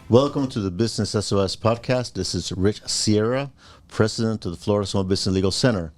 Welcome to the Business SOS podcast. This is Rich Sierra, president of the Florida Small Business Legal Center.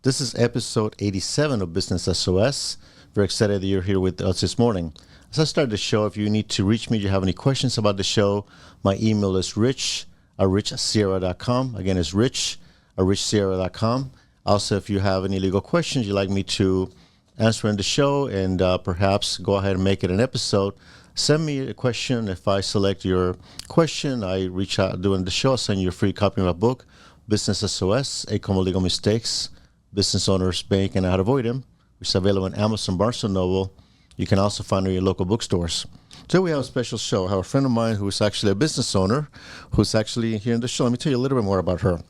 This is episode 87 of Business SOS. Very excited that you're here with us this morning. As I start the show, if you need to reach me, you have any questions about the show, my email is rich@richsierra.com. Again, it's rich@richsierra.com. Also, if you have any legal questions you'd like me to answer in the show and perhaps go ahead and make it an episode, send me a question. If I select your question, I reach out during the show. I'll send you a free copy of my book, Business SOS, 8 Common Legal Mistakes Business Owners Make and How to Avoid Them, which is available on Amazon, Barnes & Noble. You can also find it in your local bookstores. Today we have a special show. I have a friend of mine who is actually a business owner who's actually here in the show. Let me tell you a little bit more about her.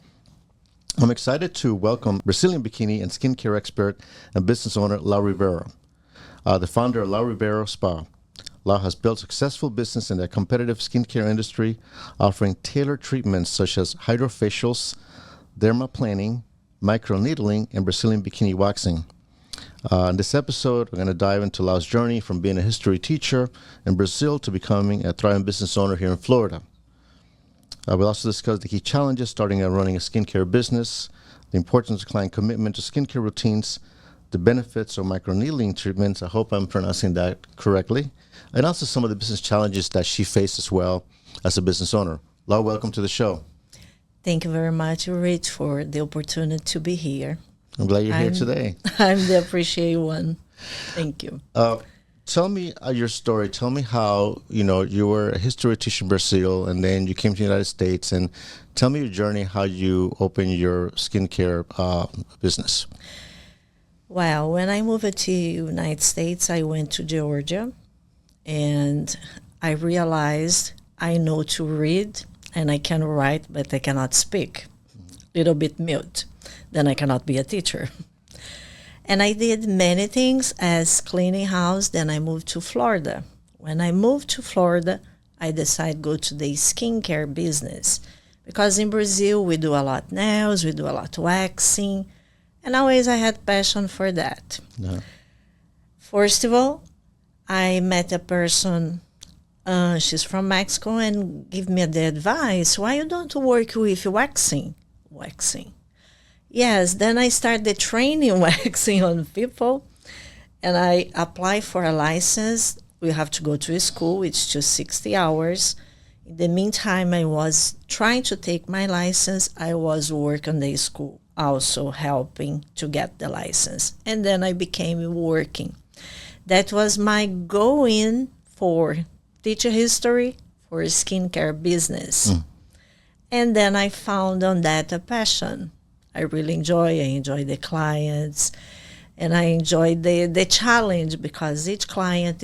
I'm excited to welcome Brazilian bikini and skincare expert and business owner Lau Ribeiro, the founder of Lau Ribeiro Spa. Lau has built successful business in the competitive skincare industry, offering tailored treatments such as hydrofacials, dermaplaning, microneedling, and Brazilian Bikini Waxing. In this episode, we're going to dive into Lau's journey from being a history teacher in Brazil to becoming a thriving business owner here in Florida. We'll also discuss the key challenges starting and running a skincare business, the importance of client commitment to skincare routines, the benefits of microneedling treatments. I hope I'm pronouncing that correctly. And also some of the business challenges that she faced as well as a business owner. Lau, welcome to the show. Thank you very much, Rich, for the opportunity to be here. I'm glad you're here today. I'm the appreciate one. Thank you. Tell me your story. Tell me how, you were a history teacher in Brazil and then you came to the United States, and tell me your journey, how you opened your skincare business. Well, when I moved to the United States, I went to Georgia, and I realized I know to read and I can write, but I cannot speak. Little bit mute. Then I cannot be a teacher. And I did many things as cleaning house. Then I moved to Florida. When I moved to Florida, I decided to go to the skincare business, because in Brazil we do a lot nails, we do a lot waxing, and always I had passion for that. Yeah. First of all, I met a person, she's from Mexico, and give me the advice, why you don't work with waxing? Yes, then I started training waxing on people, and I applied for a license. We have to go to a school, it's just 60 hours. In the meantime, I was trying to take my license. I was working the school, also helping to get the license. And then I became working. That was my go-in for teacher history, for skincare business. And then I found on that a passion. I really enjoy the clients, and I enjoy the challenge, because each client.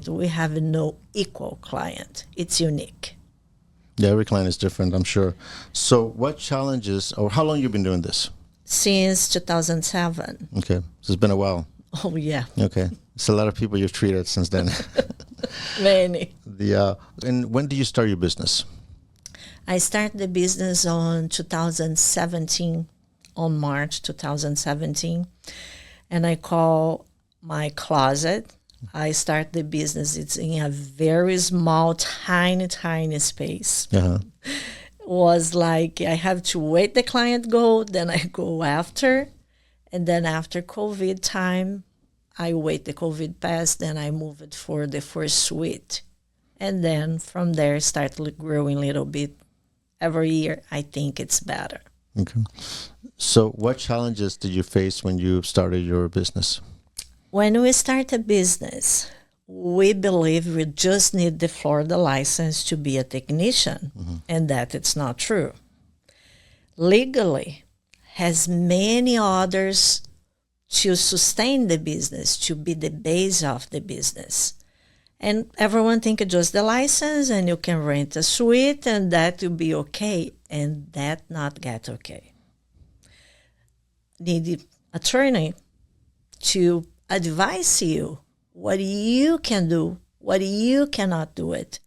We have no equal client. It's unique. Yeah, every client is different, I'm sure. So what challenges, or how long have you been doing this? Since 2007. Okay, so it's been a while. Oh, yeah. Okay, it's a lot of people you've treated since then. Many. And when did you start your business? I started the business on 2017, on March 2017, and I call my closet. I start the business. It's in a very small, tiny space. Uh-huh. Was like I have to wait the client go, then I go after, and then after COVID time, I wait the COVID pass, then I move it for the first suite, and then from there start growing a little bit. Every year, I think it's better. Okay. So what challenges did you face when you started your business? When we start a business, we believe we just need the Florida license to be a technician, and that it's not true. Legally, has many others to sustain the business, to be the base of the business. And everyone think just the license and you can rent a suite and that will be okay. And that not get okay. Need attorney to advise you what you can do, what you cannot do it.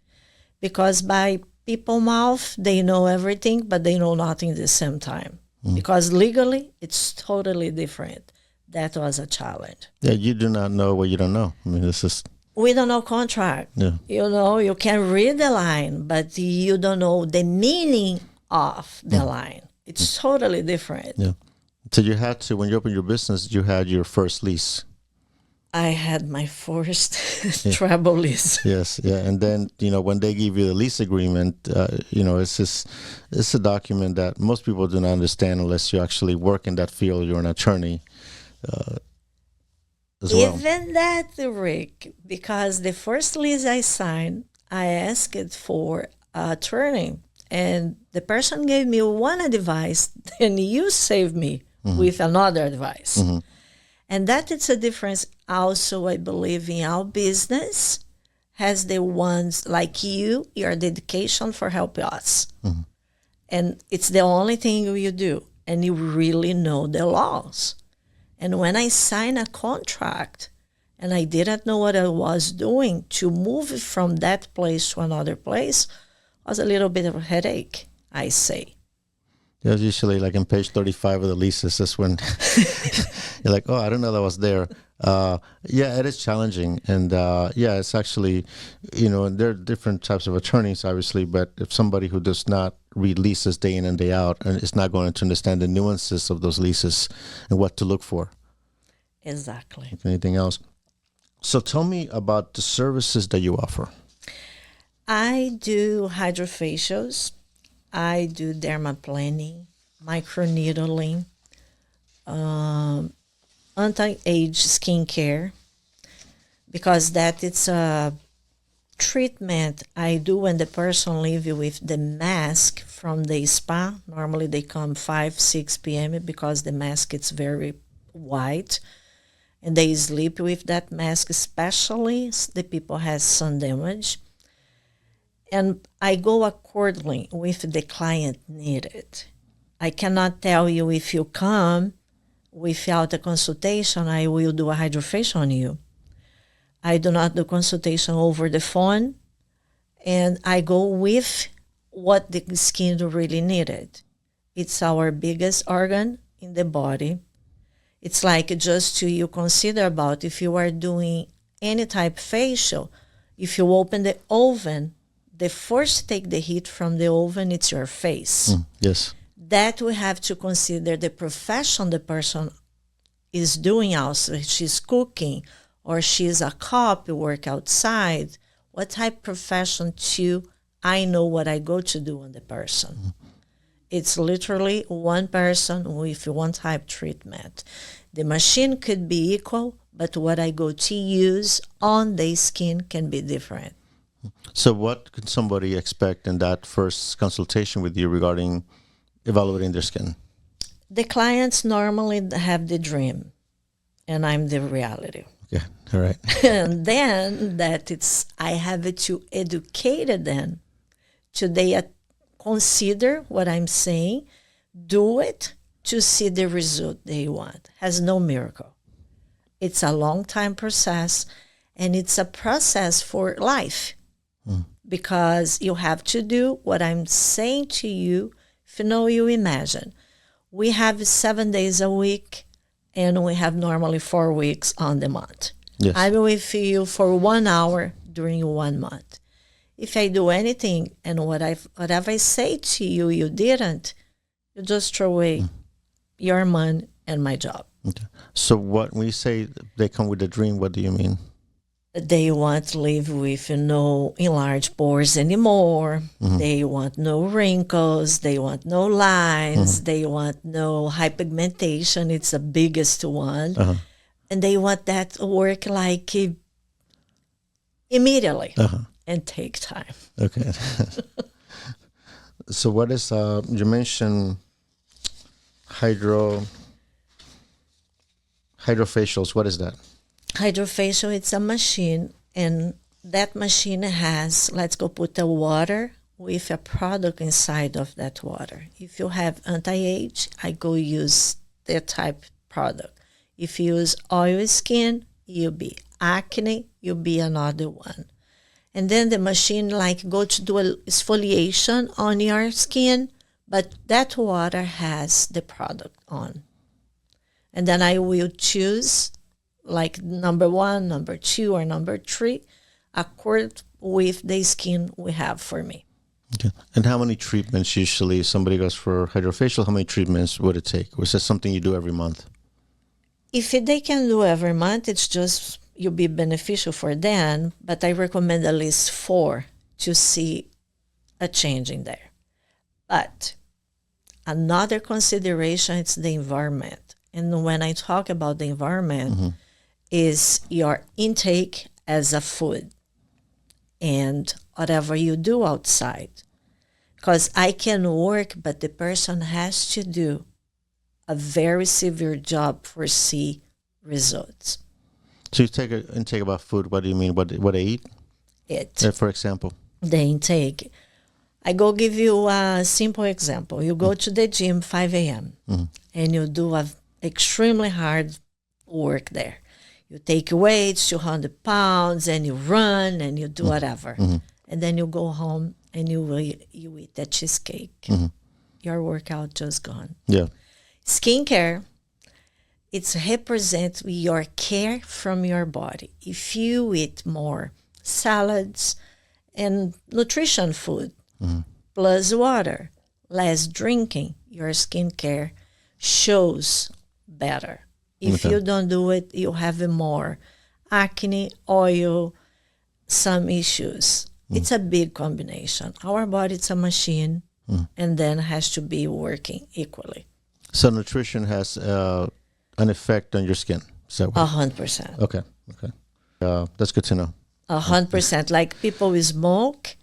Because by people mouth, they know everything, but they know nothing at the same time. Because legally, it's totally different. That was a challenge. Yeah, you do not know what you don't know. I mean, this is We don't know contract. Yeah. You know, you can read the line, but you don't know the meaning of the line. It's totally different. Yeah. So you had to, when you opened your business, you had your first lease. I had my first travel lease. Yes, yeah, and then when they give you the lease agreement, it's a document that most people do not understand unless you actually work in that field. You're an attorney as well. Even that, Rick, because the first lease I signed, I asked for an attorney, and the person gave me one advice, and you saved me with another advice. And that is a difference also, I believe, in our business has the ones like your dedication for helping us. And it's the only thing you do. And you really know the laws. And when I signed a contract and I didn't know what I was doing, to move from that place to another place was a little bit of a headache, I say. Yeah, usually like in page 35 of the leases, that's when you're like, oh, I don't know that was there. Yeah, it is challenging. And it's actually, there are different types of attorneys, obviously, but if somebody who does not read leases day in and day out and is not going to understand the nuances of those leases and what to look for. Exactly. If anything else. So tell me about the services that you offer. I do hydrofacials. I do dermaplaning, microneedling, anti-age skincare, because that it's a treatment I do when the person leave with the mask from the spa. Normally they come 5-6 p.m. because the mask is very white, and they sleep with that mask, especially the people has sun damage. And I go accordingly with the client needed. I cannot tell you if you come without a consultation, I will do a hydrofacial on you. I do not do consultation over the phone, and I go with what the skin really needed. It's our biggest organ in the body. It's like just to you consider about if you are doing any type facial, if you open the oven, the first take the heat from the oven, it's your face. Yes. That we have to consider the profession the person is doing also. She's cooking or she's a cop, work outside. What type of profession I know what I go to do on the person. It's literally one person with one type treatment. The machine could be equal, but what I go to use on the skin can be different. So what can somebody expect in that first consultation with you regarding evaluating their skin? The clients normally have the dream, and I'm the reality. Yeah, all right. And then I have to educate them to they consider what I'm saying, do it to see the result they want. Has no miracle. It's a long time process, and it's a process for life. Because you have to do what I'm saying to you. If you imagine, we have 7 days a week, and we have normally 4 weeks on the month. Yes. I'm with you for 1 hour during 1 month. If I do anything and whatever I say to you, you didn't, you just throw away your money and my job. Okay. So when you say they come with a dream, what do you mean? They want to live with no enlarged pores anymore. They want no wrinkles. They want no lines. They want no hypigmentation. It's the biggest one. And they want that to work like immediately and take time. Okay. So what is, you mentioned hydrofacials. What is that? Hydrofacial, it's a machine, and that machine has, let's go put the water with a product inside of that water. If you have anti-age, I go use that type product. If you use oil skin, you'll be acne, you'll be another one. And then the machine go to do a exfoliation on your skin, but that water has the product on. And then I will choose like number 1, number 2, or number 3, according with the skin we have for me. Okay. And how many treatments usually somebody goes for hydrofacial? How many treatments would it take? Or is that something you do every month? If they can do every month, it's just you'll be beneficial for them. But I recommend at least 4 to see a change in there. But another consideration is the environment. And when I talk about the environment, is your intake as a food and whatever you do outside. Because I can work, but the person has to do a very severe job for see results. So you take an intake about food. What do you mean? What they eat? For example? The intake. I go give you a simple example. You go to the gym 5 a.m. And you do a extremely hard work there. You take weights, 200 pounds, and you run, and you do whatever. And then you go home and you eat that cheesecake. Your workout just gone. Yeah. Skincare, it represents your care from your body. If you eat more salads and nutrition food, plus water, less drinking, your skincare shows better. If you don't do it, you have more acne, oil, some issues. It's a big combination. Our body, it's a machine, and then has to be working equally. So nutrition has an effect on your skin. Is that right? 100%. Okay. That's good to know. 100%. Like people with smoke,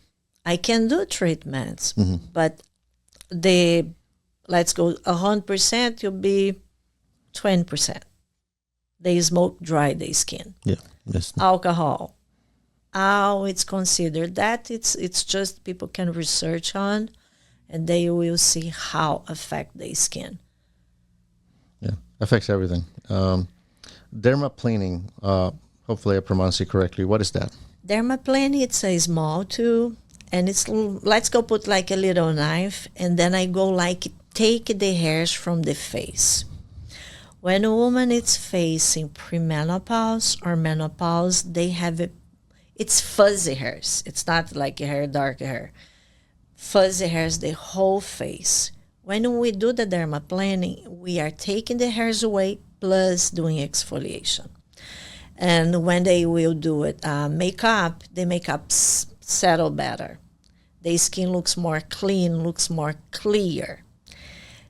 I can do treatments, but let's go 100%, you'll be 20%. They smoke dry their skin. Yeah. Yes. Alcohol. How it's considered that it's just people can research on, and they will see how affect their skin. Yeah, affects everything. Dermaplaning. Hopefully I pronounce it correctly. What is that? Dermaplaning, it's a small tool, and it's let's go put like a little knife, and then I go like take the hairs from the face. When a woman is facing premenopause or menopause, they have it's fuzzy hairs. It's not like hair, dark hair. Fuzzy hairs, the whole face. When we do the dermaplaning, we are taking the hairs away plus doing exfoliation. And when they will do it, makeup, the makeup settle better. The skin looks more clean, looks more clear.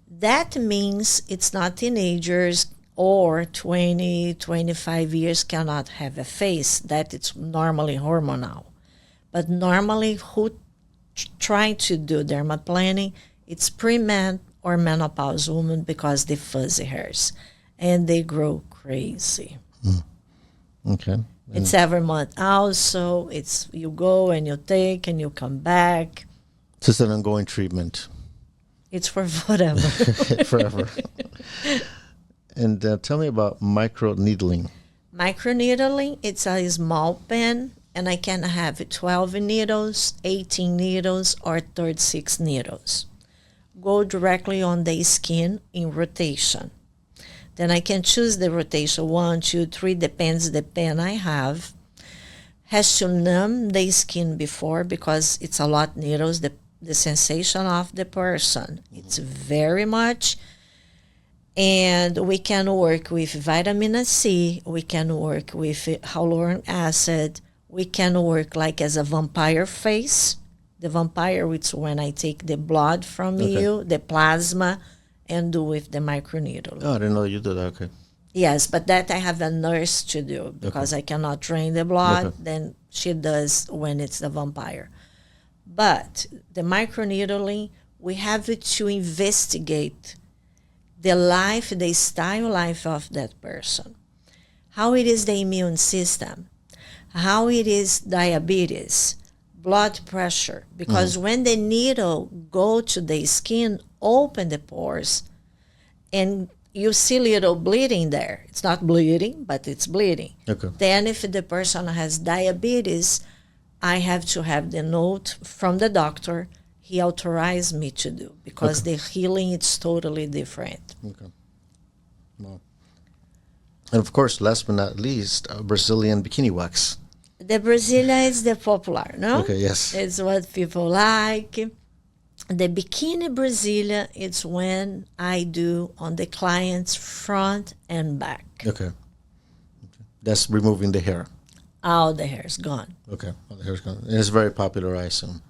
That means it's not teenagers or 20, 25 years cannot have a face. That it's normally hormonal. But normally who trying to do dermaplaning, it's pre-men or menopause women because they fuzzy hairs. And they grow crazy. Okay. It's every month. Also, it's you go and you take and you come back. So it's an ongoing treatment. It's for whatever. Forever. And tell me about microneedling. Microneedling, it's a small pen, and I can have 12 needles, 18 needles, or 36 needles. Go directly on the skin in rotation. Then I can choose the rotation 1, 2, 3, depends the pen I have. Has to numb the skin before because it's a lot needles, the sensation of the person. It's very much. And we can work with vitamin C, we can work with hyaluronic acid, we can work like as a vampire face. The vampire, which when I take the blood from you, the plasma, and do with the microneedle. Oh, I didn't know you did that. Okay. Yes, but that I have a nurse to do because I cannot drain the blood. Then she does when it's the vampire. But the microneedling, we have to investigate the life, the style life of that person. How it is the immune system. How it is diabetes, blood pressure. Because when the needle go to the skin, open the pores, and you see little bleeding there. It's not bleeding, but it's bleeding. Okay. Then if the person has diabetes, I have to have the note from the doctor he authorized me to do because the healing is totally different. Okay. Wow. And of course, last but not least, Brazilian Bikini Wax. The Brazilian is the popular, no? Okay, yes. It's what people like. The Bikini Brazilian, it's when I do on the client's front and back. Okay. That's removing the hair. All the hair's gone. Okay. All the hair's gone. And it's very popular, I assume.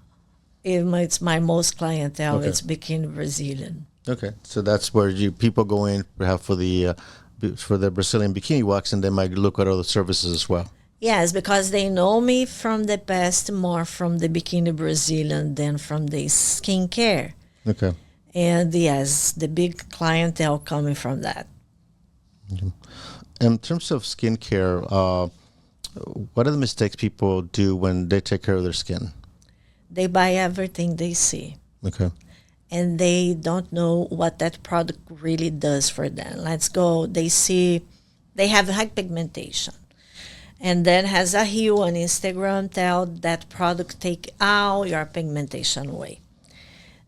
It's my most clientele. Okay. It's Bikini Brazilian. Okay. So that's where people go in perhaps for the Brazilian Bikini Wax, and they might look at other services as well. Yes, because they know me from the past more from the Bikini Brazilian than from the skincare. Okay. And yes, the big clientele coming from that. In terms of skincare, what are the mistakes people do when they take care of their skin? They buy everything they see. Okay. And they don't know what that product really does for them. Let's go, they see, they have high pigmentation. And then has a hue on Instagram tell that product take all your pigmentation away.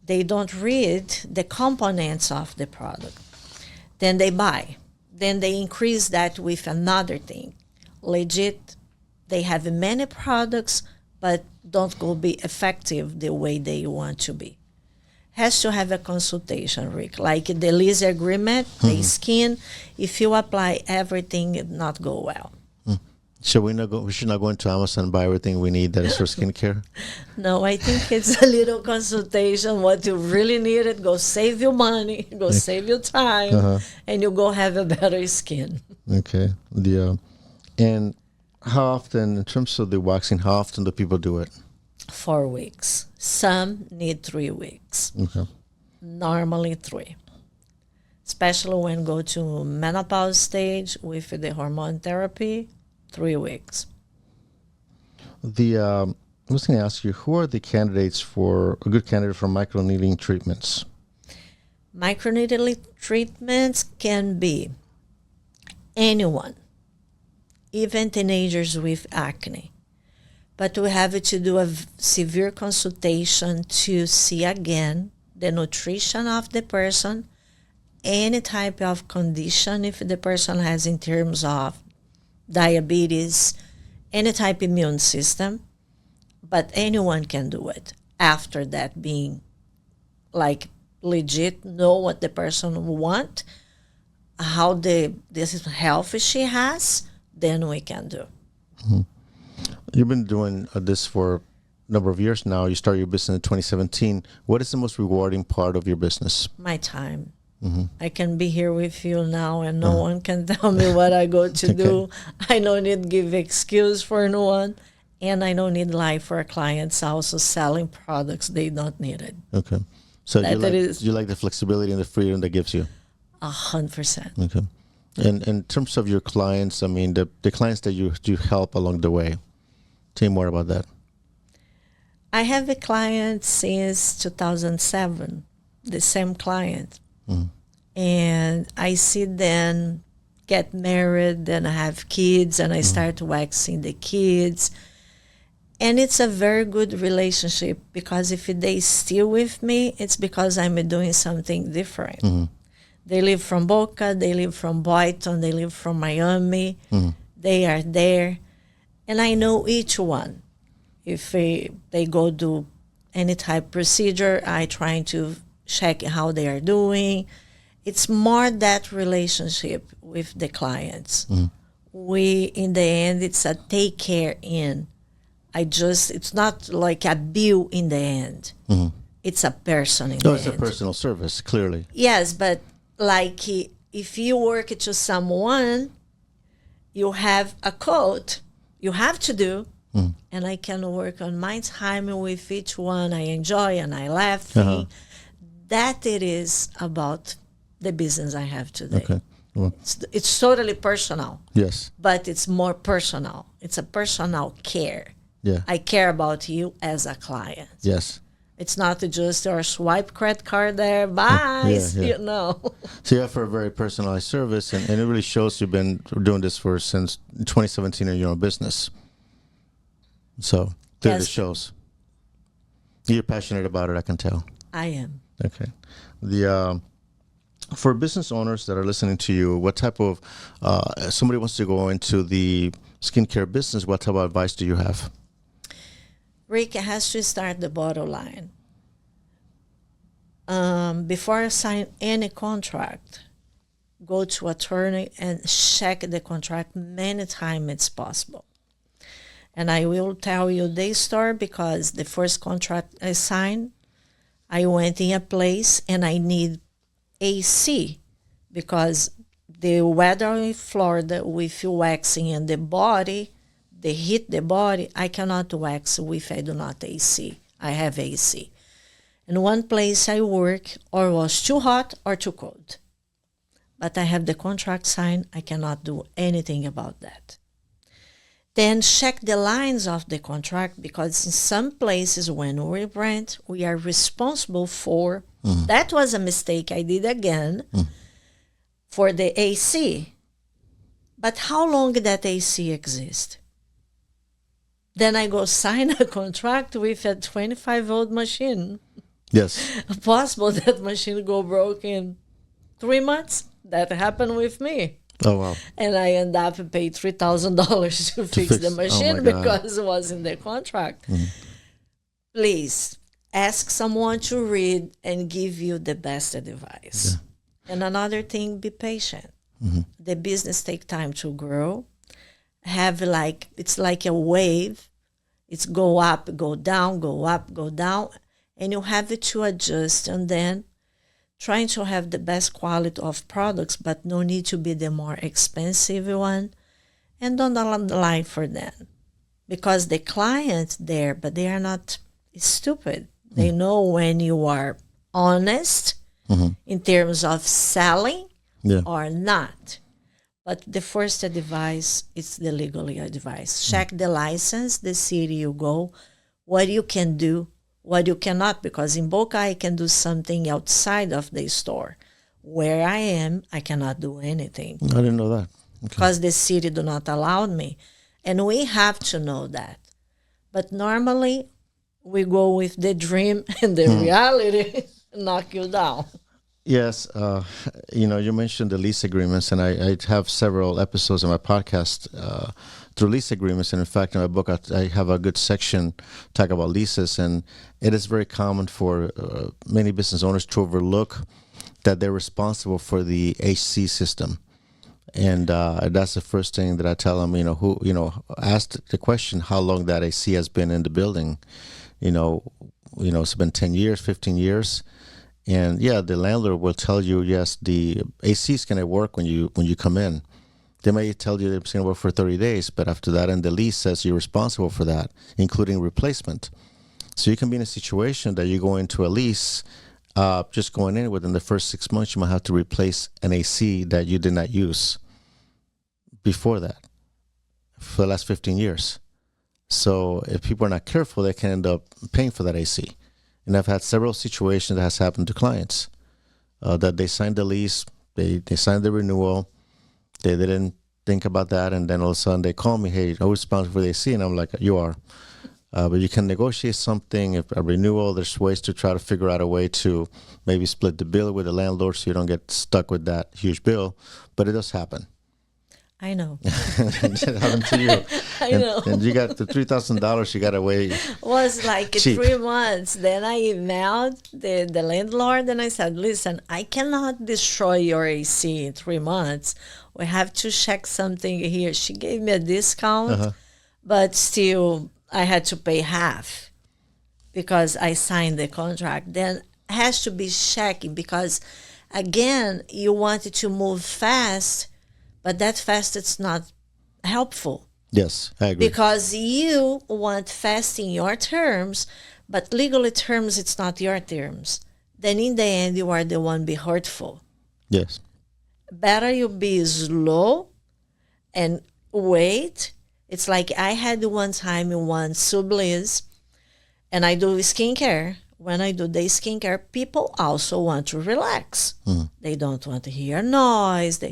They don't read the components of the product. Then they buy. Then they increase that with another thing. Legit, they have many products, but don't go be effective the way they want to be. Has to have a consultation, Rick. Like the lease agreement, the skin, if you apply everything, it not go well. Should we not go? We should not go into Amazon and buy everything we need that is for skincare. No, I think it's a little consultation. What you really need, it go save you money, go save you time, and you go have a better skin. Okay. And how often, in terms of the waxing, how often do people do it? 4 weeks. Some need 3 weeks. Okay. Normally 3. Especially when go to menopause stage with the hormone therapy, 3 weeks. I was going to ask you, who are the candidates for a good candidate for microneedling treatments? Microneedling treatments can be anyone, even teenagers with acne. But we have to do a severe consultation to see again the nutrition of the person, any type of condition if the person has in terms of diabetes, any type of immune system, but anyone can do it. After that being like legit, know what the person want, how this health she has, then we can do. Mm-hmm. You've been doing this for a number of years now. You started your business in 2017. What is the most rewarding part of your business? My time. Mm-hmm. I can be here with you now and no one can tell me what I go to do. I don't need to give excuse for no one. And I don't need lie for clients also selling products they don't need it. Okay. So you like the flexibility and the freedom that gives you? 100%. Okay. And in terms of your clients, I mean, the clients that you help along the way, tell me more about that. I have a client since 2007, the same client. Mm. And I see them get married, then I have kids, and I start waxing the kids. And it's a very good relationship because if they still with me, it's because I'm doing something different. Mm-hmm. They live from Boca, they live from Boynton, they live from Miami. Mm-hmm. They are there. And I know each one. If they go do any type of procedure, I try to check how they are doing. It's more that relationship with the clients. Mm-hmm. We, in the end, it's a take care in. It's not like a bill in the end. Mm-hmm. It's a person in the end. It's a personal service, clearly. Yes, but like if you work to someone, you have a code you have to do, and I can work on my time with each one. I enjoy and I laugh. That it is about the business I have today. Okay. Well, it's totally personal. Yes. But it's more personal. It's a personal care. Yeah. I care about you as a client. Yes. It's not just your swipe credit card there, bye, you know. So you offer a very personalized service, and it really shows you've been doing this since 2017 in your own business. So clearly it shows. You're passionate about it, I can tell. I am. Okay. For business owners that are listening to you, what type of somebody wants to go into the skincare business? What type of advice do you have? Rick has to start the bottom line. Before I sign any contract, go to attorney and check the contract many times it's possible. And I will tell you this story because the first contract I signed, I went in a place and I need AC because the weather in Florida with waxing and the body, they hit the body. I cannot wax if I do not AC. I have AC. In one place I work, or was too hot or too cold. But I have the contract signed. I cannot do anything about that. Then check the lines of the contract because in some places when we rent, we are responsible for, that was a mistake I did again, for the AC. But how long that AC exists? Then I go sign a contract with a 25-volt machine. Yes. Possible that machine go broke in 3 months. That happened with me. Oh, wow. And I end up paying $3,000 to fix the machine because it was in the contract. Please ask someone to read and give you the best advice. Yeah. And another thing, be patient. The business takes time to grow. It's like a wave. It's go up, go down, go up, go down. And you have to adjust and then trying to have the best quality of products, but no need to be the more expensive one. And don't lie for them. Because the clients there, but they are not stupid. They know when you are honest in terms of selling or not. But the first advice is the legal advice. Check the license, the city you go, what you can do, what you cannot, because in Boca I can do something outside of the store. Where I am, I cannot do anything. I didn't know that. Okay. Because the city do not allow me. And we have to know that. But normally, we go with the dream and the reality knock you down. Yes. You mentioned the lease agreements, and I have several episodes of my podcast through lease agreements. And in fact, in my book, I have a good section talk about leases. And it is very common for many business owners to overlook that they're responsible for the HC system. And that's the first thing that I tell them, ask the question how long that AC has been in the building. It's been 10 years, 15 years. And the landlord will tell you, yes, the AC is going to work when you come in. They may tell you it's going to work for 30 days, but after that, and the lease says you're responsible for that, including replacement. So you can be in a situation that you go into a lease, just going in within the first 6 months, you might have to replace an AC that you did not use before that for the last 15 years. So if people are not careful, they can end up paying for that AC. And I've had several situations that has happened to clients that they signed the lease, they signed the renewal, they didn't think about that, and then all of a sudden they call me, hey, I'm responsible for the AC, and I'm like, you are. But you can negotiate something, if a renewal, there's ways to try to figure out a way to maybe split the bill with the landlord so you don't get stuck with that huge bill, but it does happen. I know. It happened to you. I know. And you got the $3,000 you got away. Was like cheap. 3 months. Then I emailed the landlord and I said, listen, I cannot destroy your AC in 3 months. We have to check something here. She gave me a discount, but still I had to pay half because I signed the contract. Then it has to be checking because, again, you wanted to move fast, but that fast it's not helpful. Yes, I agree. Because you want fast in your terms, but legally terms, it's not your terms. Then in the end, you are the one be hurtful. Yes. Better you be slow and wait. It's like I had one time in one Subliz, and I do skincare. When I do the skincare, people also want to relax. They don't want to hear noise.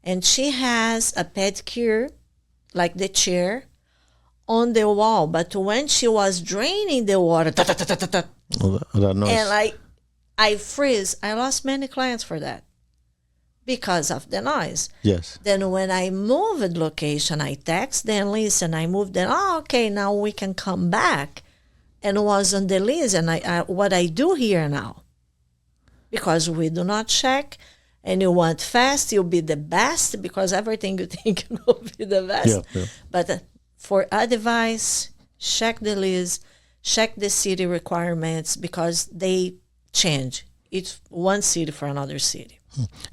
And she has a pedicure, like the chair, on the wall. But when she was draining the water, That noise. and I freeze. I lost many clients for that. because of the noise. Yes. Then when I moved location, I text them, listen, I moved them. Oh, okay, now we can come back. And was on the list, and what I do here now. Because we do not check, and you want fast, you'll be the best, because everything you think will be the best. Yeah, yeah. But for advice, check the list, check the city requirements, because they change. It's one city for another city.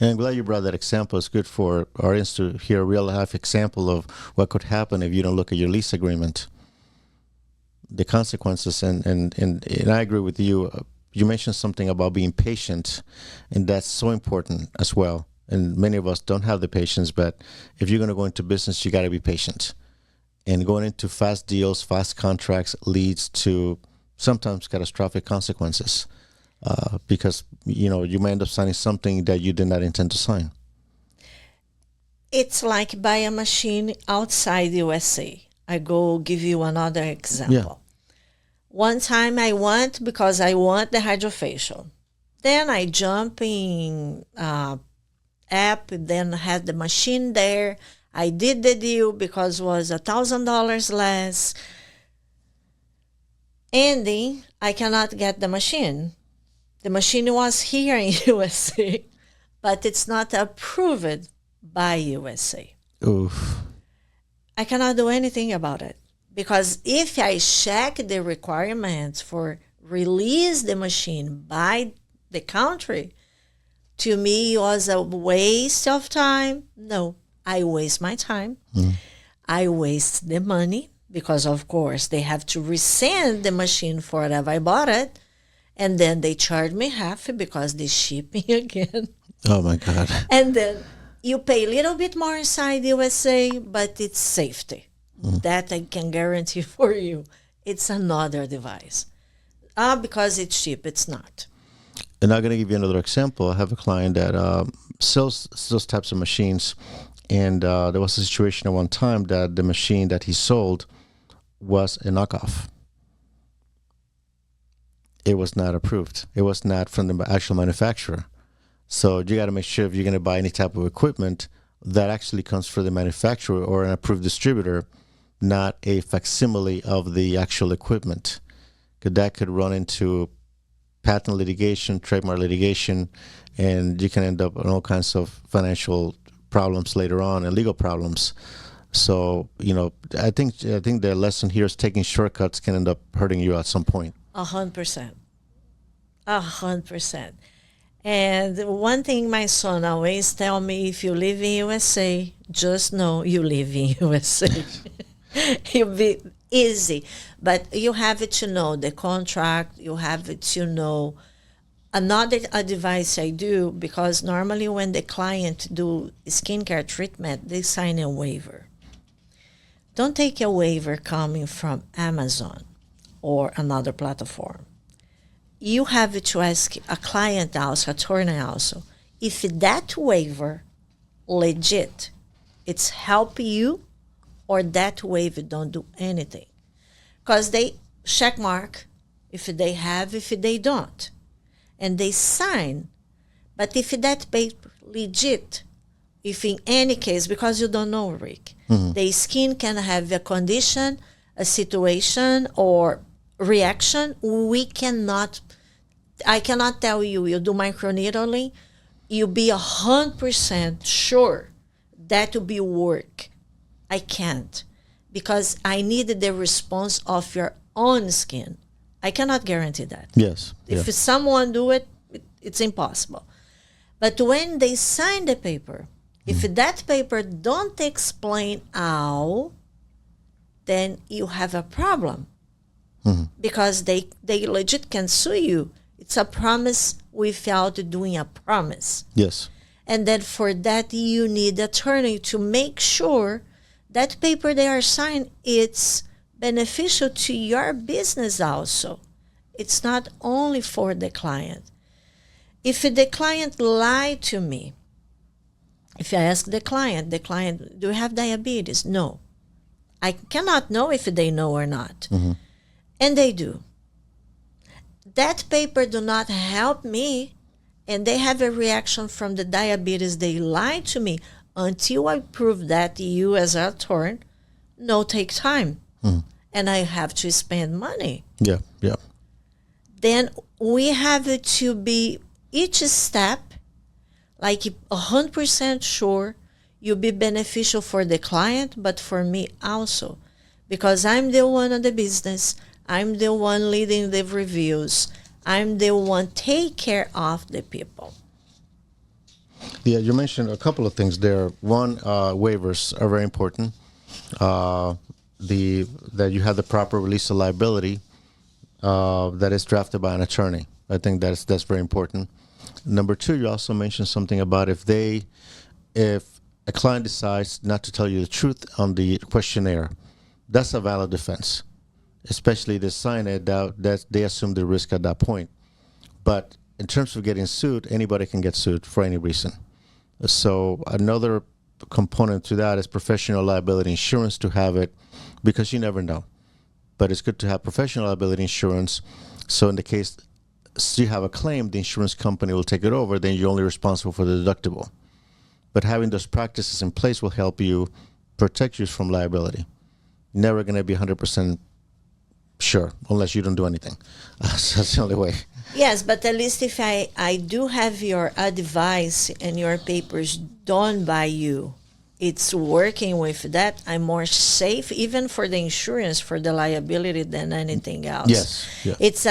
And I'm glad you brought that example. It's good for our audience to hear a real life example of what could happen if you don't look at your lease agreement. The consequences, and I agree with you. You mentioned something about being patient, and that's so important as well. And many of us don't have the patience, but if you're going to go into business, you got to be patient. And going into fast deals, fast contracts leads to sometimes catastrophic consequences because, you may end up signing something that you did not intend to sign. It's like buy a machine outside USA. I go give you another example. Yeah. One time I went because I want the hydrofacial. Then I jump in app, then had the machine there. I did the deal because it was $1,000 less. Ending, I cannot get the machine. The machine was here in USA, but it's not approved by USA. Oof. I cannot do anything about it. Because if I check the requirements for release the machine by the country, to me it was a waste of time. No, I waste my time. I waste the money because, of course, they have to resend the machine for whatever I bought it. And then they charge me half because they shipping again. Oh, my God. And then you pay a little bit more inside USA, but it's safety. That I can guarantee for you. It's another device. Because it's cheap, it's not. And I'm going to give you another example. I have a client that sells those types of machines. And there was a situation at one time that the machine that he sold was a knockoff. It was not approved. It was not from the actual manufacturer. So you got to make sure if you're going to buy any type of equipment that actually comes from the manufacturer or an approved distributor, not a facsimile of the actual equipment. Because that could run into patent litigation, trademark litigation, and you can end up in all kinds of financial problems later on and legal problems. So, I think the lesson here is taking shortcuts can end up hurting you at some point. 100%. 100%. And one thing my son always tell me, if you live in USA, just know you live in USA. It'll be easy. But you have to know the contract. You have to know. Another advice I do, because normally when the client do skincare treatment, they sign a waiver. Don't take a waiver coming from Amazon or another platform. You have to ask a client also, attorney also, if that waiver legit, it's help you, or that waiver don't do anything. Because they check mark if they have, if they don't. And they sign. But if that paper legit, if in any case, because you don't know, Rick, the skin can have a condition, a situation, or reaction. I cannot tell you, you do microneedling, you be 100% sure that will be work. I can't, because I need the response of your own skin. I cannot guarantee that. Yes. If someone do it, it's impossible. But when they sign the paper, if that paper don't explain how, then you have a problem. Because they legit can sue you. It's a promise without doing a promise. Yes. And then for that, you need attorney to make sure that paper they are signed, it's beneficial to your business also. It's not only for the client. If the client lied to me, if I ask the client, do you have diabetes? No. I cannot know if they know or not. And they do. That paper do not help me and they have a reaction from the diabetes, they lie to me. Until I prove that to you as an attorney, no, take time. And I have to spend money. Yeah, yeah. Then we have it to be each step, like 100% sure you'll be beneficial for the client, but for me also. Because I'm the one on the business. I'm the one leading the reviews. I'm the one take care of the people. Yeah, you mentioned a couple of things there. One, waivers are very important. That you have the proper release of liability that is drafted by an attorney. I think that's very important. Number two, you also mentioned something about if a client decides not to tell you the truth on the questionnaire, that's a valid defense. Especially they sign it, that they assume the risk at that point. But in terms of getting sued, anybody can get sued for any reason. So another component to that is professional liability insurance, to have it, because you never know. But it's good to have professional liability insurance. So in the case you have a claim, the insurance company will take it over, then you're only responsible for the deductible. But having those practices in place will help you protect you from liability. Never going to be 100% sure, unless you don't do anything. So that's the only way. Yes, but at least if I do have your advice and your papers done by you, it's working with that, I'm more safe, even for the insurance, for the liability, than anything else. Yes. Yeah. It's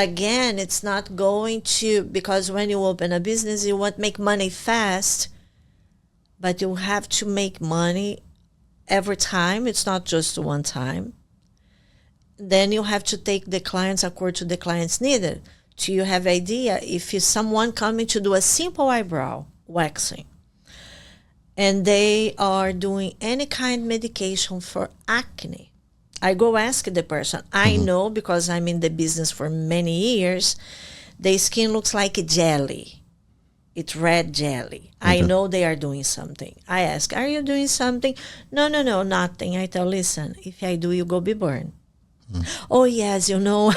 not going to, because when you open a business, you want to make money fast, but you have to make money every time. It's not just one time. Then you have to take the clients according to the client's need. Do you have idea if someone coming to do a simple eyebrow waxing and they are doing any kind of medication for acne, I go ask the person. I know, because I'm in the business for many years, the skin looks like a jelly. It's red jelly. Okay. I know they are doing something. I ask, are you doing something? No, nothing. I tell, listen, if I do, you go be burned. Oh, yes, you know.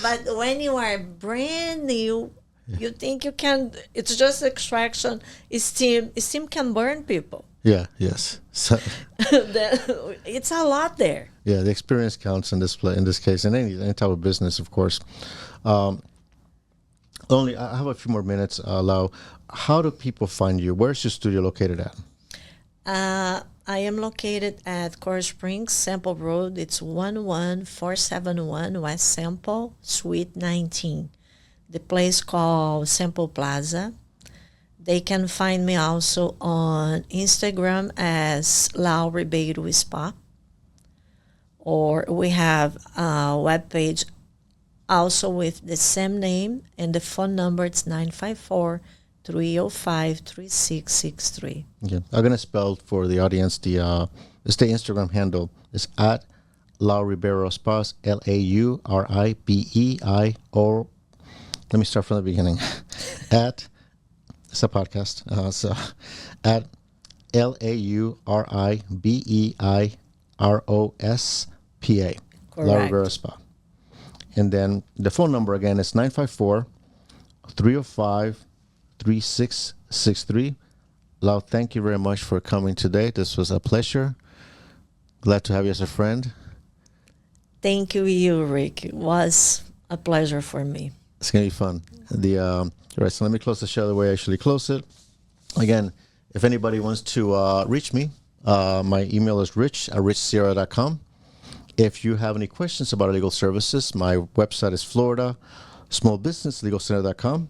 But when you are brand new, you think you can, it's just extraction, steam can burn people. Yeah, yes. So, it's a lot there. Yeah, the experience counts in this case, in any type of business, of course. I have a few more minutes, Lau. How do people find you? Where's your studio located at? I am located at Coral Springs, Sample Road. It's 11471 West Sample, Suite 19. The place called Sample Plaza. They can find me also on Instagram as Lau Ribeiro Spa. Or we have a webpage also with the same name, and the phone number is 954-305-3663. Okay. I'm going to spell for the audience the Instagram handle is at Lau Ribeiro Spa, Lauribei, let me start from the beginning. It's a podcast. So at LauribeiroSpa. Lau Ribeiro Spa. And then the phone number again is 954-305-3663. Lau, thank you very much for coming today. This was a pleasure. Glad to have you as a friend. Thank you, Rick. It was a pleasure for me. It's going to be fun. Right, so let me close the show the way I usually close it. Again, if anybody wants to reach me, my email is rich@richsierra.com. If you have any questions about legal services, my website is floridasmallbusinesslegalcenter.com.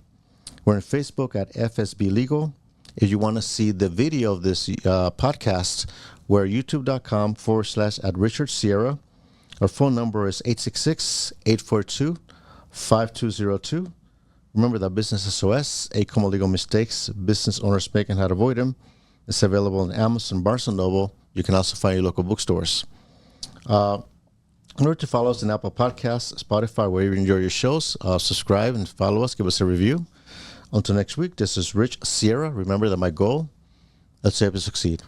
We're on Facebook at FSB Legal. If you want to see the video of this podcast, we're youtube.com/@RichardSierra. Our phone number is 866-842-5202. Remember that Business SOS, 8 common legal mistakes business owners make and how to avoid them. It's available on Amazon, Barnes & Noble. You can also find your local bookstores. In order to follow us on Apple Podcasts, Spotify, wherever you enjoy your shows, subscribe and follow us. Give us a review. Until next week, this is Rich Sierra. Remember that my goal, let's help you succeed.